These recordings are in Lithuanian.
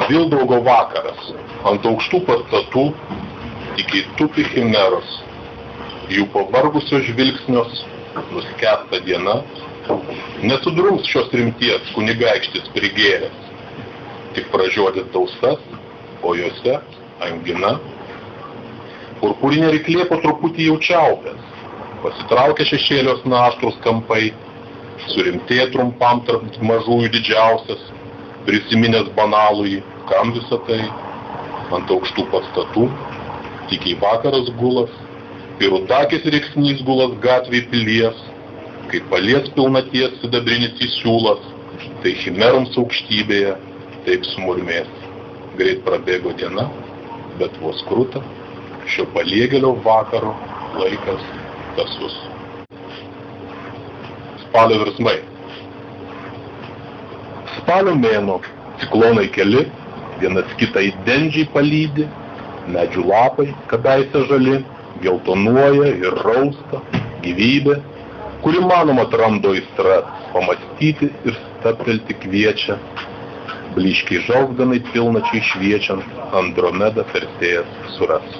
Vildaugo vakaras. Ant aukštų pastatų tykiai tupi chimeros. Jų pavargusios žvilgsnios, nuskęsta diena, nesudrums šios rimties kunigaikštis prigėręs. Tik pražiodės dausas, o jose angina. Purpurinė ryklė po truputį jau čiaupės. Pasitraukia šešėlios naštrus kampai, surimtė trumpam tarp mažųjų didžiausias, prisiminęs banalųjį, kam visą tai, ant aukštų pastatų, tykiai vakaras gulas, ir rudakis riksnys gulas gatvėj pilies, kai palies pilnaties sidabrinis įsiūlas, tai chimeroms aukštybėje taip sumurmės. Greit prabėgo diena, bet vos kruta, šio paliegėlio vakaro laikas tasus. Spalio virsmai. Spalio mėnuo, ciklonai keli, vienas kitą įdendžiai palydi, medžių lapai, kadaise žali, geltonuoja ir rausta, gyvybė, kuri manoma atrando aistras, pamastyti ir stabtelti kviečia, blyškiai žaugdanai pilnačiai šviečiant, Andromeda Persėjas suras.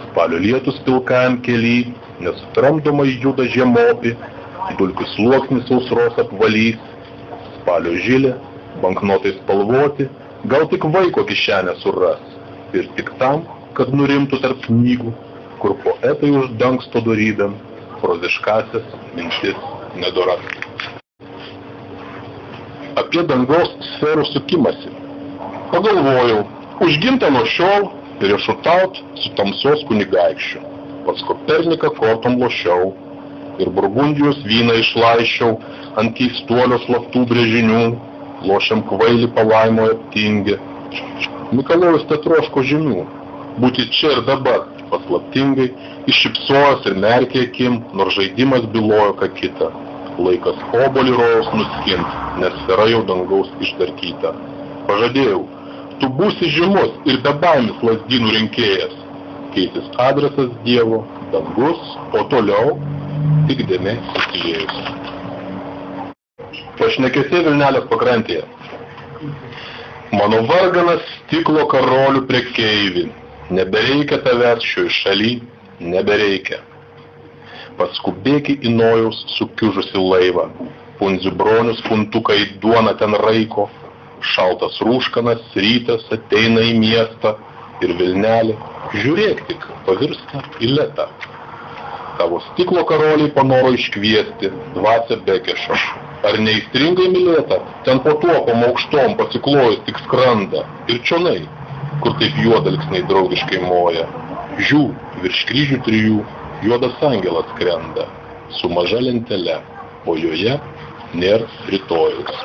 Spalio lietus pilkajam kely, nesutramdomai juda žiemopi, dulkių sluoksnis sausros apvalys, spalio žilė, banknotai spalvoti, gal tik vaiko kišenę suras, ir tik tam, kad nurimtų tarp knygų, kur poetai uždangsto dorybėm, proziškasias mintis nedoras. Apie dangaus sferų sukimasi. Pagalvojau, užgimta nuo šiol riešutaut su tamsos kunigaikščiu. Pats Koperniką kortom lošiau ir Burgundijos vyną išlaiščiau ant keistuolio slaptų brėžinių, lošiam kvailį palaimoje aptingę. Mikalojus tetroško žinių, būti čia ir dabar, paslaptingai, iššypsojęs ir merkė akim, nors žaidimas bylojo ką kita. Laikas obuolį rojaus nuskint, nes sfera jau dangaus išdarkyta. Pažadėjau, tu būsi žymus ir bebaimis lazdynų rinkėjas. Keisis adresas Dievo, dangus, o toliau tik dėmė įsijėjus. Pašnekėsė Vilnelės pakrantėje. Mano varganas stiklo karolių prekeivi, nebereikia tavęs šioj šaly, nebereikia. Paskubėki į Nojaus sukiužusi laivą, pundzių bronius puntukai duona ten raiko, šaltas rūškanas rytas ateina į miestą ir Vilnelė, žiūrėk tik, pavirsta į letą. Tavo stiklo karoliai panoro iškviesti dvasią Bekešo. Ar neįstringai mylėta, ten po tuopom aukštom pasiklojus tik skranda ir čionai, kur taip juodalksniai draugiškai moja. Žiū, virš kryžių trijų, juodas angelas skrenda, su maža lentele, o joje nėr rytojus.